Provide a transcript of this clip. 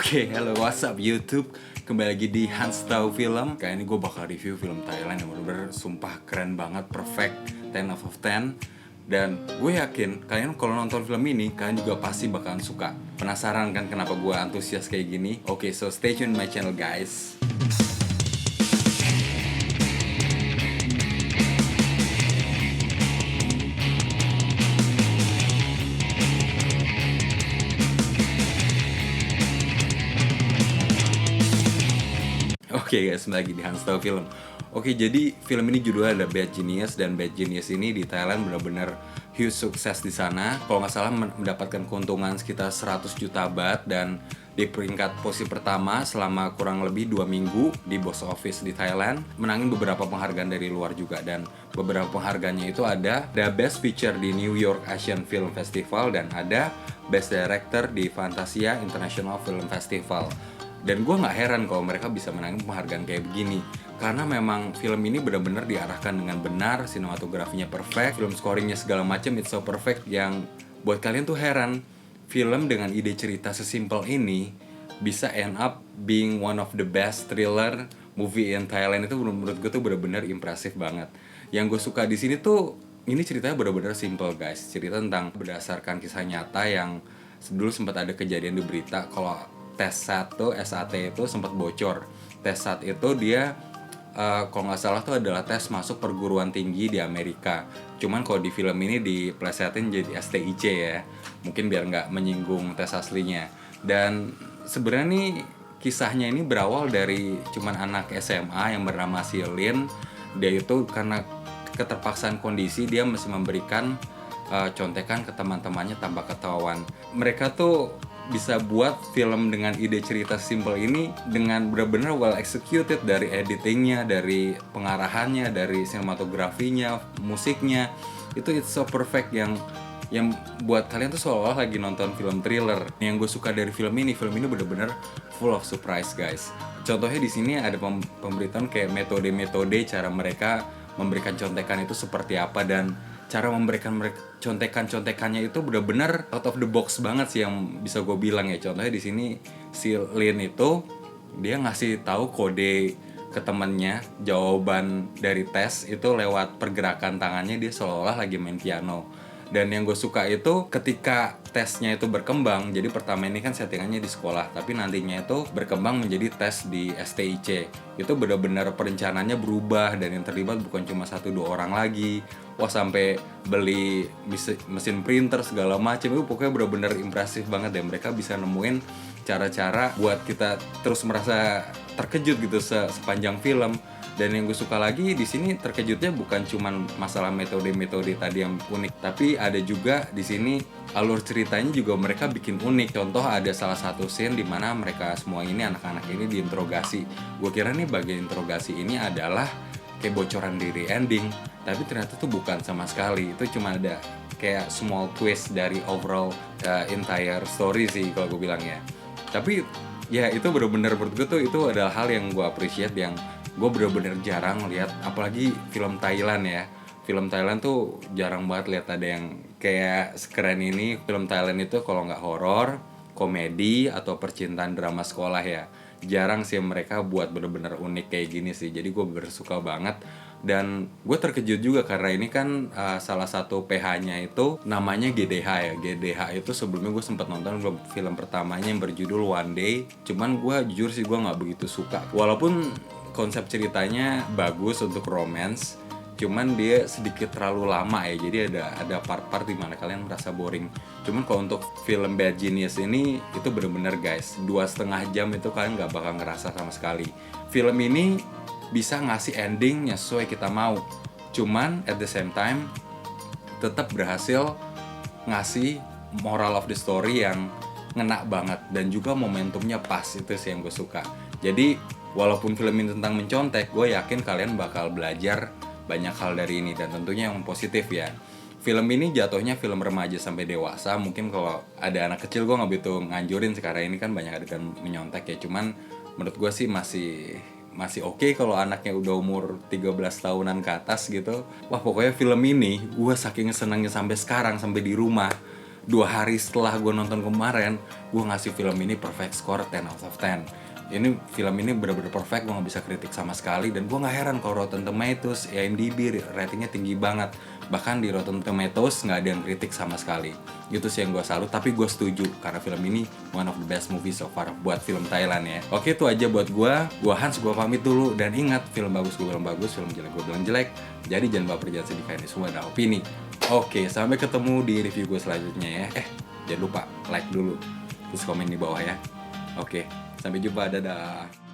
Oke, hello, what's up YouTube? Kembali lagi di Hans Tau Film. Kali ini gue bakal review film Thailand yang bener-bener sumpah keren banget, perfect, 10 out of 10. Dan gue yakin kalian kalau nonton film ini, kalian juga pasti bakalan suka. Penasaran kan kenapa gue antusias kayak gini? Oke, so stay tune my channel guys. Oke guys, kembali lagi di Hans Tau Film. Oke, jadi film ini judulnya ada Bad Genius, dan Bad Genius ini di Thailand benar-benar huge sukses di sana. Kalau nggak salah mendapatkan keuntungan sekitar 100 juta baht dan di peringkat posisi pertama selama kurang lebih 2 minggu di box office di Thailand, menangin beberapa penghargaan dari luar juga, dan beberapa penghargaannya itu ada Best Picture di New York Asian Film Festival dan ada Best Director di Fantasia International Film Festival. Dan gue nggak heran kalau mereka bisa menangin penghargaan kayak begini, karena memang film ini benar-benar diarahkan dengan benar, sinematografinya perfect, film scoringnya segala macam it's so perfect, yang buat kalian tuh heran film dengan ide cerita sesimpel ini bisa end up being one of the best thriller movie in Thailand. Itu menurut gue tuh benar-benar impresif banget. Yang gue suka di sini tuh ini ceritanya benar-benar simple guys, cerita tentang berdasarkan kisah nyata yang dulu sempat ada kejadian di berita kalau tes SAT itu sempat bocor. Tes SAT itu dia kalau nggak salah tuh adalah tes masuk perguruan tinggi di Amerika. Cuman kalau di film ini diplesetin jadi STIC ya, mungkin biar nggak menyinggung tes aslinya. Dan sebenarnya nih kisahnya ini berawal dari cuman anak SMA yang bernama Silin. Dia itu karena keterpaksaan kondisi dia mesti memberikan contekan ke teman-temannya tanpa ketahuan. Mereka tuh bisa buat film dengan ide cerita simple ini dengan benar-benar well executed, dari editingnya, dari pengarahannya, dari sinematografinya, musiknya. Itu it's so perfect yang buat kalian tuh seolah lagi nonton film thriller. Yang gue suka dari film ini benar-benar full of surprise guys. Contohnya di sini ada pemberitaan kayak metode-metode cara mereka memberikan contekan itu seperti apa, dan cara memberikan mereka contekannya itu benar-benar out of the box banget sih, yang bisa gue bilang ya. Contohnya di sini si Lin itu dia ngasih tahu kode ke temennya, jawaban dari tes itu lewat pergerakan tangannya, dia seolah-olah lagi main piano. Dan yang gue suka itu ketika tesnya itu berkembang, jadi pertama ini kan settingannya di sekolah, tapi nantinya itu berkembang menjadi tes di STIC. Itu benar-benar perencanaannya berubah, dan yang terlibat bukan cuma 1-2 orang lagi. Wah, sampai beli mesin printer segala macam, itu pokoknya benar-benar impresif banget deh. Mereka bisa nemuin cara-cara buat kita terus merasa terkejut gitu sepanjang film. Dan yang gue suka lagi di sini terkejutnya bukan cuman masalah metode-metode tadi yang unik, tapi ada juga di sini alur ceritanya juga mereka bikin unik. Contoh ada salah satu scene di mana mereka semua ini anak-anak ini diinterogasi. Gue kira nih bagian interogasi ini adalah kayak bocoran diri ending, tapi ternyata tuh bukan sama sekali. Itu cuma ada kayak small twist dari overall entire story sih kalau gue bilang ya. Tapi ya itu bener-bener menurut gue tuh itu adalah hal yang gue appreciate, yang gue bener-bener jarang lihat, apalagi film Thailand ya. Film Thailand tuh jarang banget lihat ada yang kayak sekeren ini. Film Thailand itu kalau nggak horor, komedi, atau percintaan drama sekolah ya, jarang sih mereka buat bener-bener unik kayak gini sih. Jadi gue bersuka banget. Dan gue terkejut juga karena ini kan salah satu PH-nya itu namanya GDH ya. GDH itu sebelumnya gue sempat nonton film pertamanya yang berjudul One Day. Cuman gue jujur sih gue nggak begitu suka. Walaupun konsep ceritanya bagus untuk romance, cuman dia sedikit terlalu lama ya. Jadi ada part-part dimana kalian merasa boring. Cuman kalau untuk film Bad Genius ini itu bener-bener guys, 2,5 jam itu kalian nggak bakal ngerasa sama sekali. Film ini bisa ngasih ending yang sesuai kita mau, cuman at the same time tetap berhasil ngasih moral of the story yang ngena banget, dan juga momentumnya pas. Itu sih yang gue suka. Jadi walaupun film ini tentang mencontek, gue yakin kalian bakal belajar banyak hal dari ini, dan tentunya yang positif ya. Film ini jatuhnya film remaja sampai dewasa. Mungkin kalau ada anak kecil gue nggak begitu nganjurin sekarang ini kan banyak adegan menyontek ya. Cuman menurut gue sih masih oke kalau anaknya udah umur 13 tahunan ke atas gitu. Wah, pokoknya film ini gue saking senangnya sampai sekarang, sampai di rumah 2 hari setelah gue nonton kemarin, gue ngasih film ini perfect score 10 out of 10. Ini film ini bener-bener perfect, gue gak bisa kritik sama sekali. Dan gue gak heran kalau Rotten Tomatoes, IMDb ratingnya tinggi banget. Bahkan di Rotten Tomatoes gak ada yang kritik sama sekali. Itu sih yang gue salut, tapi gue setuju karena film ini one of the best movies so far buat film Thailand ya. Oke, itu aja buat gue Hans, gue pamit dulu. Dan ingat, film bagus gue bilang bagus, film jelek gue bilang jelek. Jadi jangan baper, jangan sedih, ini semua ada opini. Oke, sampai ketemu di review gue selanjutnya ya. Jangan lupa like dulu, terus komen di bawah ya. Oke, sampai jumpa, dadah.